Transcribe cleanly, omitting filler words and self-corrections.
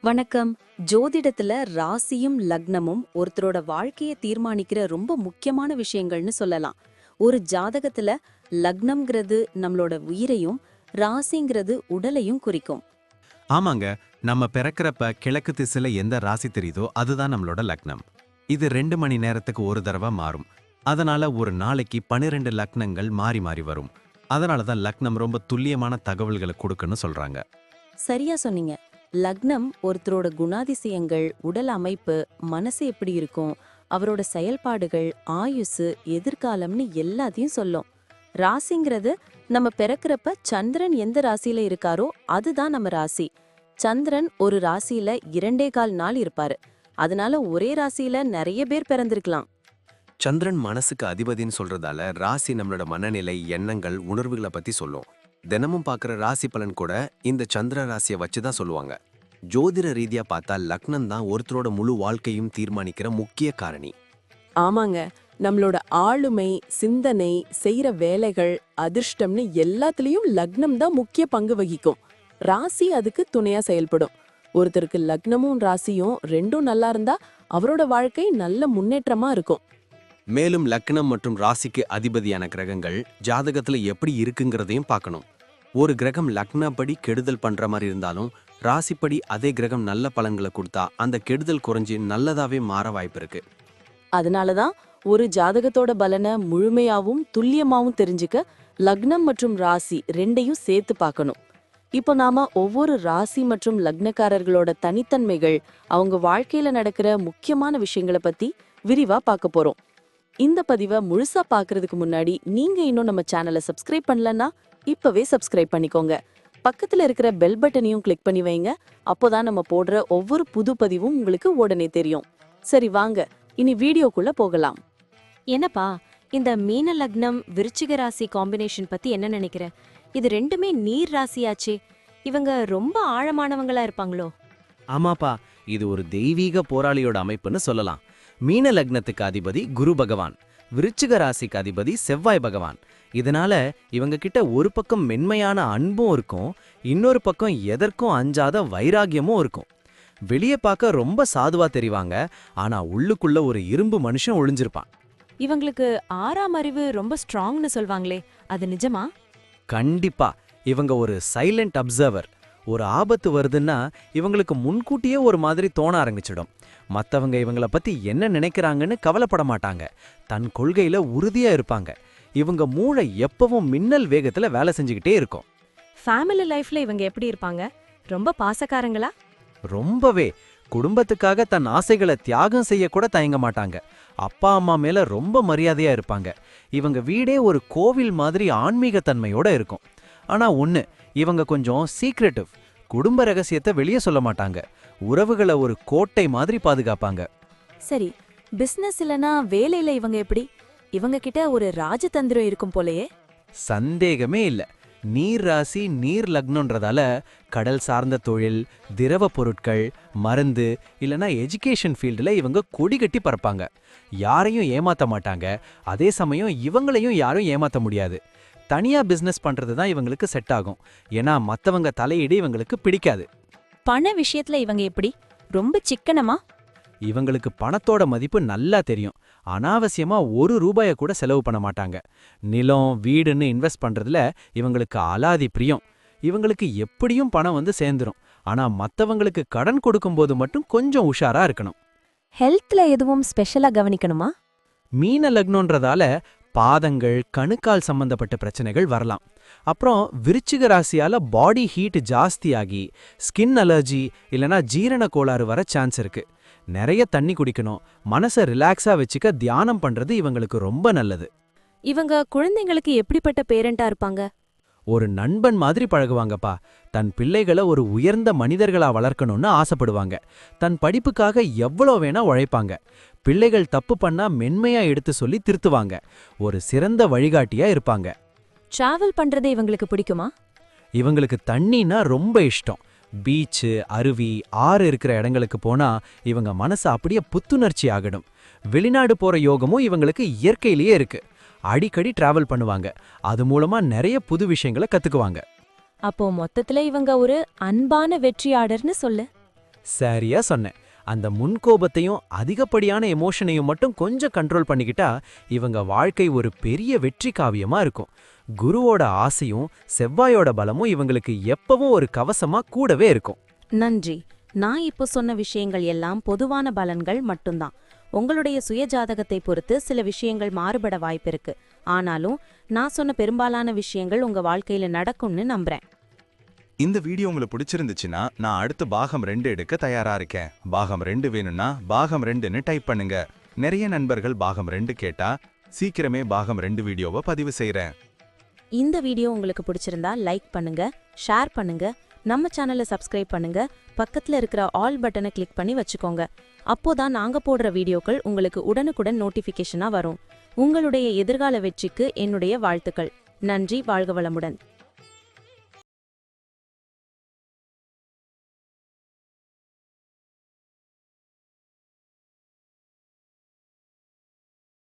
வணக்கம். ஜோதிடத்துல ராசியும் லக்னமும் ஒருத்தரோட வாழ்க்கைய தீர்மானிக்கிற ரொம்ப முக்கியமான விஷயங்கள்னு சொல்லலாம். ஒரு ஜாதகத்துல லக்னம்ங்கிறது நம்மளோட உயிரையும், ராசிங்கிறது உடலையும் குறிக்கும். ஆமாங்க. நம்ம பிறக்கிறப்ப கிழக்கு திசையில எந்த ராசி தெரியுதோ அதுதான் நம்மளோட லக்னம். இது 2 மணி நேரத்துக்கு ஒரு தடவை மாறும். அதனால ஒரு நாளைக்கு 12 லக்னங்கள் மாறி மாறி வரும். அதனால தான் லக்னம் ரொம்ப துல்லியமான தகவல்களை கொடுக்குன்னு சொல்றாங்க. சரியா சொன்னீங்க. லக்னம் ஒருத்தரோட குணாதிசயங்கள், உடல் அமைப்பு, மனசு எப்படி இருக்கும், அவரோட செயல்பாடுகள், ஆயுசு, எதிர்காலம்னு எல்லாத்தையும் சொல்லும். ராசிங்கிறது நம்ம பிறக்கிறப்ப சந்திரன் எந்த ராசியில இருக்காரோ அதுதான் நம்ம ராசி. சந்திரன் ஒரு ராசியில 2.25 நாள் இருப்பாரு. அதனால ஒரே ராசியில நிறைய பேர் பிறந்திருக்கலாம். சந்திரன் மனசுக்கு அதிபதின்னு சொல்றதால ராசி நம்மளோட மனநிலை, எண்ணங்கள், உணர்வுகளை பத்தி சொல்லும். தினமும் பார்க்குற ராசி பலன் கூட இந்த சந்திர ராசியை வச்சு தான் சொல்லுவாங்க. ஜோதிட ரீதியா பார்த்தா லக்னம் தான் ஒருத்தரோட முழு வாழ்க்கையும் தீர்மானிக்கிற முக்கிய காரணி. ஆமாங்க. நம்மளோட ஆளுமை, சிந்தனை, செய்யற வேலைகள், அதிர்ஷ்டம்னு எல்லாத்துலயும் லக்னம் தான் முக்கிய பங்கு வகிக்கும். ராசி அதுக்கு துணையா செயல்படும். ஒருத்தருக்கு லக்னமும் ராசியும் ரெண்டும் நல்லா இருந்தா அவரோட வாழ்க்கை நல்ல முன்னேற்றமா இருக்கும். மேலும் லக்னம் மற்றும் ராசிக்கு அதிபதியான கிரகங்கள் ஜாதகத்துல எப்படி இருக்குங்கிறதையும் பார்க்கணும். ஒரு கிரகம் லக்னப்படி கெடுதல் பண்ற மாதிரி இருந்தாலும் ராசிப்படி அதே கிரகம் நல்ல பலன்களை கொடுத்தா அந்த கெடுதல் குறைஞ்சி நல்லதாவே மாற வாய்ப்பு இருக்கு. அதனாலதான் ஒரு ஜாதகத்தோட பலனை முழுமையாவும் துல்லியமாவும் தெரிஞ்சுக்க லக்னம் மற்றும் ராசி ரெண்டையும் சேர்த்து பார்க்கணும். இப்போ நாம ஒவ்வொரு ராசி மற்றும் லக்னக்காரர்களோட தனித்தன்மைகள், அவங்க வாழ்க்கையில நடக்கிற முக்கியமான விஷயங்களை பத்தி விரிவா பார்க்க போறோம். இந்த பதிவை முழுசா பார்க்கறதுக்கு முன்னாடி நீங்க இன்னும் நம்ம சேனலை சப்ஸ்கிரைப் பண்ணலன்னா இப்பவே சப்ஸ்கிரைப் பண்ணிக்கோங்க. பக்கத்துல இருக்கிற பெல் பட்டனையும் கிளிக் பண்ணி வைங்க. அப்போதான் நம்ம போடுற ஒவ்வொரு புது பதிவும் உங்களுக்கு உடனே தெரியும். சரி வாங்க, இனி வீடியோக்குள்ள போகலாம். என்னப்பா, இந்த மீன லக்னம் விருச்சிக ராசி காம்பினேஷன் பத்தி என்ன நினைக்கிற? இது ரெண்டுமே நீர் ராசியாச்சே. இவங்க ரொம்ப ஆழமானவங்களா இருப்பாங்களோ? ஆமாப்பா, இது ஒரு தெய்வீக போராளியோட அமைப்புன்னு சொல்லலாம். மீன லக்னத்துக்கு அதிபதி குரு பகவான், விருச்சிக ராசிக்கு அதிபதி செவ்வாய் பகவான். இதனால இவங்க கிட்ட ஒரு பக்கம் மென்மையான அன்பும் இருக்கும், இன்னொரு பக்கம் எதற்கும் அஞ்சாத வைராகியமும் இருக்கும். வெளியே பார்க்க ரொம்ப சாதுவா தெரிவாங்க, ஆனா உள்ளுக்குள்ள ஒரு இரும்பு மனுஷன் ஒளிஞ்சிருப்பான். இவங்களுக்கு 6ஆம் அறிவு ரொம்ப ஸ்ட்ராங்னு சொல்வாங்களே, அது நிஜமா? கண்டிப்பா. இவங்க ஒரு சைலண்ட் அப்சர்வர். ஒரு ஆபத்து வருதுன்னா இவங்களுக்கு முன்கூட்டியே ஒரு மாதிரி தோண ஆரம்பிச்சிடும். மற்றவங்க இவங்கள பத்தி என்ன நினைக்கிறாங்கன்னு கவலைப்பட மாட்டாங்க. தன் கொள்கையில உறுதியா இருப்பாங்க. இவங்க மூளை எப்பவும் மின்னல் வேகத்துல வேலை செஞ்சுக்கிட்டே இருக்கும். ஃபேமிலி லைஃப்ல இவங்க எப்படி இருப்பாங்க? ரொம்ப பாசக்காரங்களா? ரொம்பவே. குடும்பத்துக்காக தன் ஆசைகளை தியாகம் செய்ய கூட தயங்க மாட்டாங்க. அப்பா அம்மா மேல ரொம்ப மரியாதையா இருப்பாங்க. இவங்க வீடே ஒரு கோவில் மாதிரி ஆன்மீகத்தன்மையோட இருக்கும். ஆனா ஒண்ணு, இவங்க கொஞ்சம் சீக்ரெட்டிவ். குடும்ப ரகசியத்தை வெளியே சொல்ல மாட்டாங்க. உறவுகளை ஒரு கோட்டை மாதிரி பாதுகாப்பாங்க. சரி, பிசினஸ் இல்லனா வேலையில இவங்க எப்படி? இவங்க கிட்ட ஒரு ராஜதந்திரம் இருக்கும் போலயே. சந்தேகமே இல்ல. நீர் ராசி நீர் லக்னன்றதால கடல் சார்ந்த தொழில், திரவ பொருட்கள், மருந்து இல்லனா எஜுகேஷன் ஃபீல்டுல இவங்க கொடி கட்டி பறப்பாங்க. யாரையும் ஏமாத்த மாட்டாங்க. அதே சமயம் இவங்களையும் யாரும் ஏமாத்த முடியாது. தனியா பிசினஸ் பண்றது தான் இவங்களுக்கு செட் ஆகும். ஏன்னா மத்தவங்க தலையீடு இவங்களுக்கு பிடிக்காது. பண விஷயத்துல இவங்க எப்படி? ரொம்ப சிக்கனமா? இவங்களுக்கு பணத்தோட மதிப்பு நல்லா தெரியும். அனாவசியமா ₹1 கூட செலவு பண்ண மாட்டாங்க. நிலம், வீடுன்னு இன்வெஸ்ட் பண்றதுல இவங்களுக்கு அலாதி பிரியம். இவங்களுக்கு எப்படியும் பணம் வந்து சேர்ந்துரும். ஆனா மத்தவங்களுக்கு கடன் கொடுக்கும்போது மட்டும் கொஞ்சம் உஷாரா இருக்கணும். ஹெல்த்ல எதுவும் ஸ்பெஷலா கவனிக்கணுமா? மீன லக்னன்றதால பாதங்கள், கணுக்கால் சம்பந்தப்பட்ட பிரச்சனைகள் வரலாம். அப்புறம் விருச்சிக ராசியால பாடி ஹீட் ஜாஸ்தியாகி ஸ்கின் அலர்ஜி இல்லனா ஜீரண கோளாறு வர சான்ஸ் இருக்கு. நிறைய தண்ணி குடிக்கணும். மனசை ரிலாக்ஸா வச்சுக்க தியானம் பண்றது இவங்களுக்கு ரொம்ப நல்லது. இவங்க குழந்தைங்களுக்கு எப்படிப்பட்ட பேரண்டா இருப்பாங்க? ஒரு நண்பன் மாதிரி பழகுவாங்கப்பா. தன் பிள்ளைகளை ஒரு உயர்ந்த மனிதர்களா வளர்க்கணும்னு ஆசைப்படுவாங்க. தன் படிப்புக்காக எவ்வளோ வேணா உழைப்பாங்க. பிள்ளைகள் தப்பு பண்ணா மென்மையா எடுத்து சொல்லி திருத்துவாங்க. ஒரு சிறந்த வழிகாட்டியா இருப்பாங்க. டிராவல் பண்றது இவங்களுக்கு பிடிக்குமா? இவங்களுக்கு தண்ணினா ரொம்ப இஷ்டம். பீச்சு, அருவி, ஆறு இருக்கிற இடங்களுக்கு போனா இவங்க மனசு அப்படியே புத்துணர்ச்சி ஆகிடும். வெளிநாடு போற யோகமும் இவங்களுக்கு இயற்கையிலேயே இருக்கு. அடிக்கடி டிராவல் பண்ணுவாங்க. அது மூலமா நிறைய புது விஷயங்களை கத்துக்குவாங்க. அப்போ மொத்தத்துல இவங்க ஒரு அன்பான வெற்றியாளர்னு சொல்லு. சரியா சொன்னேன். அந்த முன்கோபத்தையும் அதிகப்படியான எமோஷனையும் மட்டும் கொஞ்சம் கண்ட்ரோல் பண்ணிக்கிட்டா இவங்க வாழ்க்கை ஒரு பெரிய வெற்றி காவியமா இருக்கும். குருவோட ஆசையும் செவ்வாயோட பலமும் இவங்களுக்கு எப்பவும் ஒரு கவசமா கூடவே இருக்கும். நன்றி. நான் இப்போ சொன்ன விஷயங்கள் எல்லாம் பொதுவான பலன்கள் மட்டும்தான். உங்களுடைய சுய ஜாதகத்தை பொறுத்து சில விஷயங்கள் மாறுபட வாய்ப்பிருக்கு. ஆனாலும் நான் சொன்ன பெரும்பாலான விஷயங்கள் உங்க வாழ்க்கையில நடக்கும்னு நம்புறேன். இந்த வீடியோ உங்களுக்கு பிடிச்சிருந்துச்சுன்னா நான் அடுத்து பாகம் 2 எடுக்க தயாரா இருக்கேன். பாகம் 2 வேணும்னா பாகம் 2ன்னு டைப் பண்ணுங்க. நிறைய நண்பர்கள் பாகம் 2 கேட்டா சீக்கிரமே பாகம் 2 வீடியோவை பதிவு செய்றேன். இந்த வீடியோ உங்களுக்கு பிடிச்சிருந்தா லைக் பண்ணுங்க, ஷேர் பண்ணுங்க, நம்ம சேனலை சப்ஸ்கிரைப் பண்ணுங்க, பக்கத்துல இருக்கிற ஆல் பட்டனை கிளிக் பண்ணி வச்சுக்கோங்க. அப்போதான் நாங்க போடுற வீடியோக்கள் உங்களுக்கு உடனுக்குடன் நோட்டிஃபிகேஷனா வரும். உங்களுடைய எதிர்கால வெற்றிக்கு என்னுடைய வாழ்த்துக்கள். நன்றி. வாழ்க வளமுடன்.